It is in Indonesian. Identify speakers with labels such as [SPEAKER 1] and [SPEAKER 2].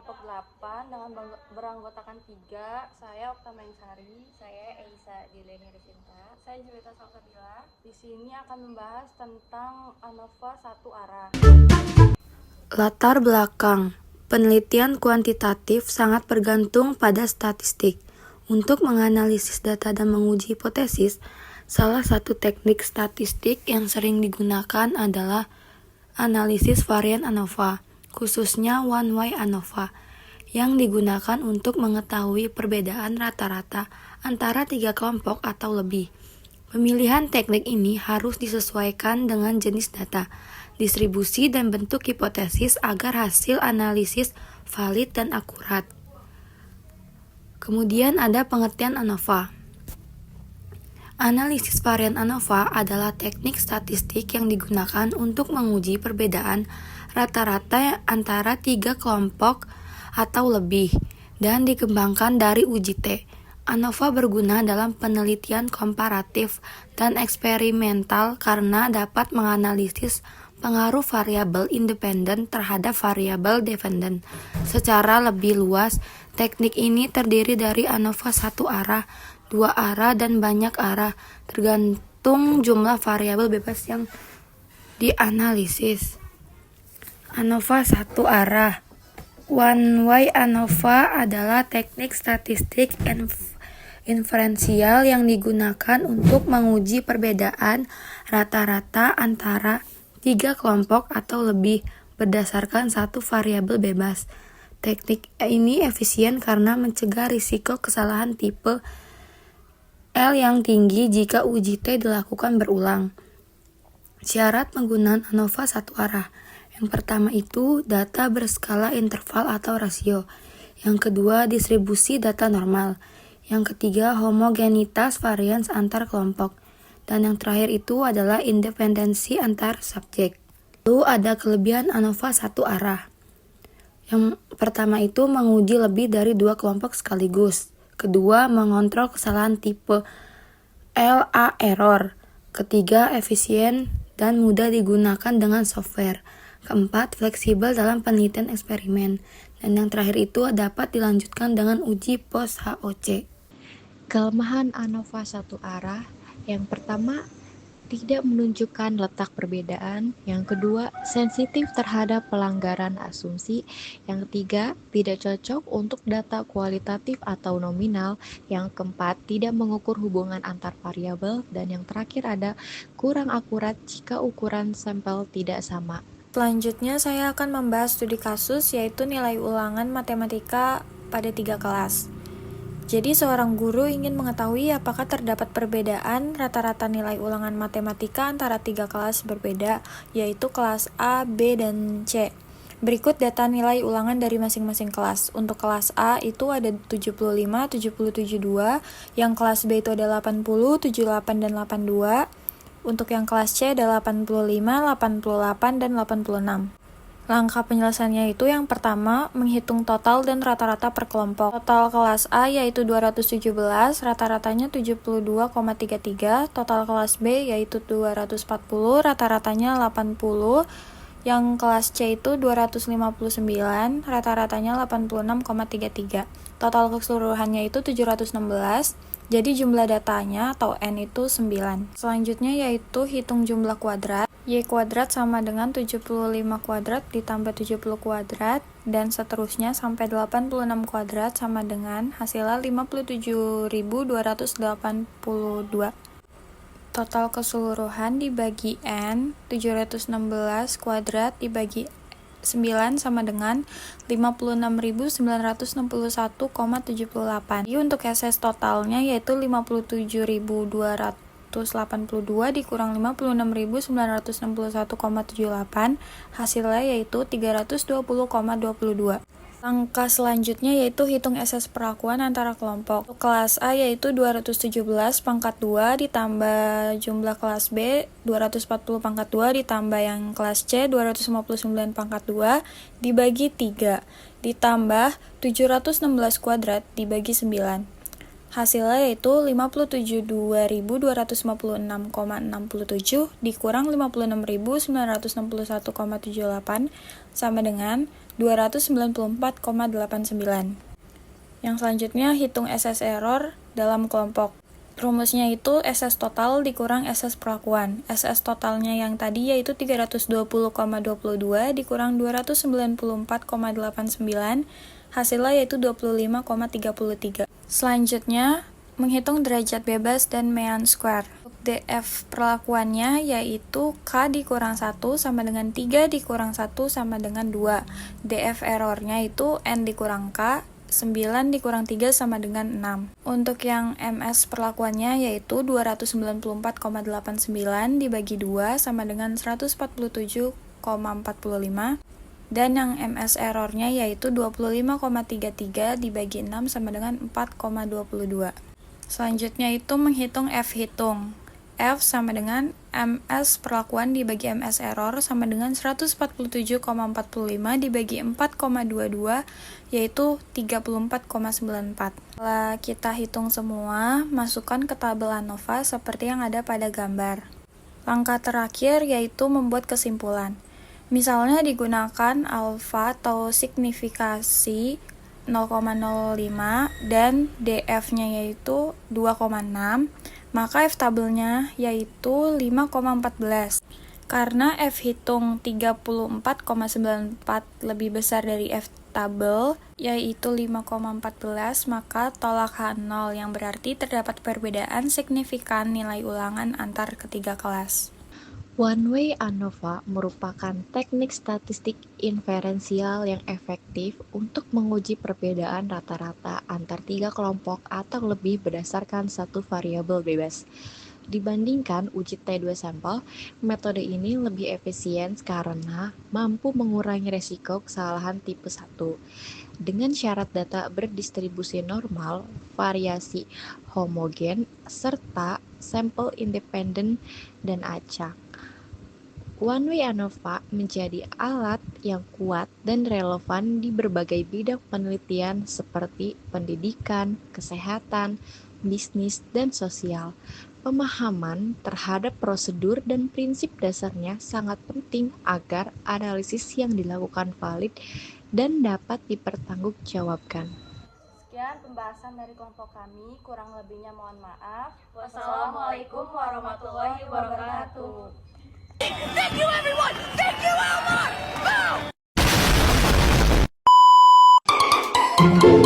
[SPEAKER 1] kelompok 8 dengan beranggotakan 3. Saya Okta Mengsari.
[SPEAKER 2] Saya Elisa Dileni Risinta.
[SPEAKER 1] Saya Juwita Salsabila. Di sini akan membahas tentang ANOVA satu arah.
[SPEAKER 3] Latar belakang penelitian kuantitatif sangat bergantung pada statistik. Untuk menganalisis data dan menguji hipotesis, salah satu teknik statistik yang sering digunakan adalah analisis varian ANOVA, khususnya one-way ANOVA, yang digunakan untuk mengetahui perbedaan rata-rata antara 3 kelompok atau lebih. Pemilihan teknik ini harus disesuaikan dengan jenis data, distribusi dan bentuk hipotesis agar hasil analisis valid dan akurat. Kemudian ada pengertian ANOVA. Analisis varian ANOVA adalah teknik statistik yang digunakan untuk menguji perbedaan rata-rata antara 3 kelompok atau lebih dan dikembangkan dari uji T. ANOVA berguna dalam penelitian komparatif dan eksperimental karena dapat menganalisis pengaruh variabel independen terhadap variabel dependen. Secara lebih luas, teknik ini terdiri dari ANOVA satu arah, 2 arah, dan banyak arah, tergantung jumlah variabel bebas yang dianalisis. ANOVA satu arah. One-way ANOVA adalah teknik statistik inferensial yang digunakan untuk menguji perbedaan rata-rata antara 3 kelompok atau lebih berdasarkan satu variabel bebas. Teknik ini efisien karena mencegah risiko kesalahan tipe L yang tinggi jika uji T dilakukan berulang. Syarat penggunaan ANOVA satu arah. Yang pertama itu data berskala interval atau rasio. Yang kedua distribusi data normal. Yang ketiga homogenitas varians antar kelompok. Dan yang terakhir itu adalah independensi antar subjek. Lalu ada kelebihan ANOVA satu arah. Yang pertama itu menguji lebih dari 2 kelompok sekaligus. Kedua, mengontrol kesalahan tipe LA error. Ketiga, efisien dan mudah digunakan dengan software. Keempat, fleksibel dalam penelitian eksperimen. Dan yang terakhir itu dapat dilanjutkan dengan uji post HOC.
[SPEAKER 2] Kelemahan ANOVA satu arah. Yang pertama, tidak menunjukkan letak perbedaan. Yang kedua, sensitif terhadap pelanggaran asumsi. Yang ketiga, tidak cocok untuk data kualitatif atau nominal. Yang keempat, tidak mengukur hubungan antar variabel. Dan yang terakhir ada kurang akurat jika ukuran sampel tidak sama.
[SPEAKER 4] Selanjutnya saya akan membahas studi kasus, yaitu nilai ulangan matematika pada 3 kelas. Jadi seorang guru ingin mengetahui apakah terdapat perbedaan rata-rata nilai ulangan matematika antara 3 kelas berbeda, yaitu kelas A, B, dan C. Berikut data nilai ulangan dari masing-masing kelas. Untuk kelas A itu ada 75, 77, yang kelas B itu ada 80, 78, dan 82. Untuk yang kelas C ada 85, 88, dan 86. Langkah penyelesaiannya itu yang pertama, menghitung total dan rata-rata per kelompok. Total kelas A yaitu 217, rata-ratanya 72,33. Total kelas B yaitu 240, rata-ratanya 80. Yang kelas C itu 259, rata-ratanya 86,33. Total keseluruhannya itu 716. Jadi jumlah datanya atau N itu 9. Selanjutnya yaitu hitung jumlah kuadrat. Y kuadrat sama dengan 75 kuadrat ditambah 70 kuadrat dan seterusnya sampai 86 kuadrat sama dengan hasilnya 57.282. Total keseluruhan dibagi N, 716 kuadrat dibagi 9 sama dengan 56.961,78. Jadi untuk SS totalnya yaitu 57.282 dikurang 56.961,78, hasilnya yaitu 320,22. Langkah selanjutnya yaitu hitung SS perakuan antara kelompok. Untuk kelas A yaitu 217 pangkat 2 ditambah jumlah kelas B 240 pangkat 2 ditambah yang kelas C 259 pangkat 2 dibagi 3 ditambah 716 kuadrat dibagi 9. Hasilnya yaitu 57.256,67 dikurang 56.961,78 sama dengan 294,89. Yang selanjutnya hitung SS error dalam kelompok. Rumusnya itu SS total dikurang SS perlakuan. SS totalnya yang tadi yaitu 320,22 dikurang 294,89, hasilnya yaitu 25,33. Selanjutnya, menghitung derajat bebas dan mean square. DF perlakuannya yaitu K dikurang 1 sama dengan 3 dikurang 1 sama dengan 2. DF errornya itu N dikurang K, 9 dikurang 3 sama dengan 6. Untuk yang MS perlakuannya yaitu 294,89 dibagi 2 sama dengan 147,45. Dan yang MS errornya yaitu 25,33 dibagi 6 sama dengan 4,22. Selanjutnya itu menghitung F hitung. F sama dengan MS perlakuan dibagi MS error sama dengan 147,45 dibagi 4,22 yaitu 34,94. Setelah kita hitung semua, masukkan ke tabel ANOVA seperti yang ada pada gambar. Langkah terakhir yaitu membuat kesimpulan. Misalnya digunakan alfa atau signifikasi 0,05 dan DF-nya yaitu 2,6, maka F tabelnya yaitu 5,14. Karena F hitung 34,94 lebih besar dari F tabel yaitu 5,14, maka tolak H0 yang berarti terdapat perbedaan signifikan nilai ulangan antar ketiga kelas.
[SPEAKER 2] One-way ANOVA merupakan teknik statistik inferensial yang efektif untuk menguji perbedaan rata-rata antar tiga kelompok atau lebih berdasarkan satu variabel bebas. Dibandingkan uji T2 sampel, metode ini lebih efisien karena mampu mengurangi resiko kesalahan tipe 1. Dengan syarat data berdistribusi normal, variasi homogen, serta sampel independen dan acak. One-way ANOVA menjadi alat yang kuat dan relevan di berbagai bidang penelitian seperti pendidikan, kesehatan, bisnis, dan sosial. Pemahaman terhadap prosedur dan prinsip dasarnya sangat penting agar analisis yang dilakukan valid dan dapat dipertanggungjawabkan.
[SPEAKER 1] Sekian pembahasan dari kelompok kami, kurang lebihnya mohon maaf. Wassalamualaikum warahmatullahi wabarakatuh.
[SPEAKER 5] Thank you, everyone! Thank you, Elmore! Boom!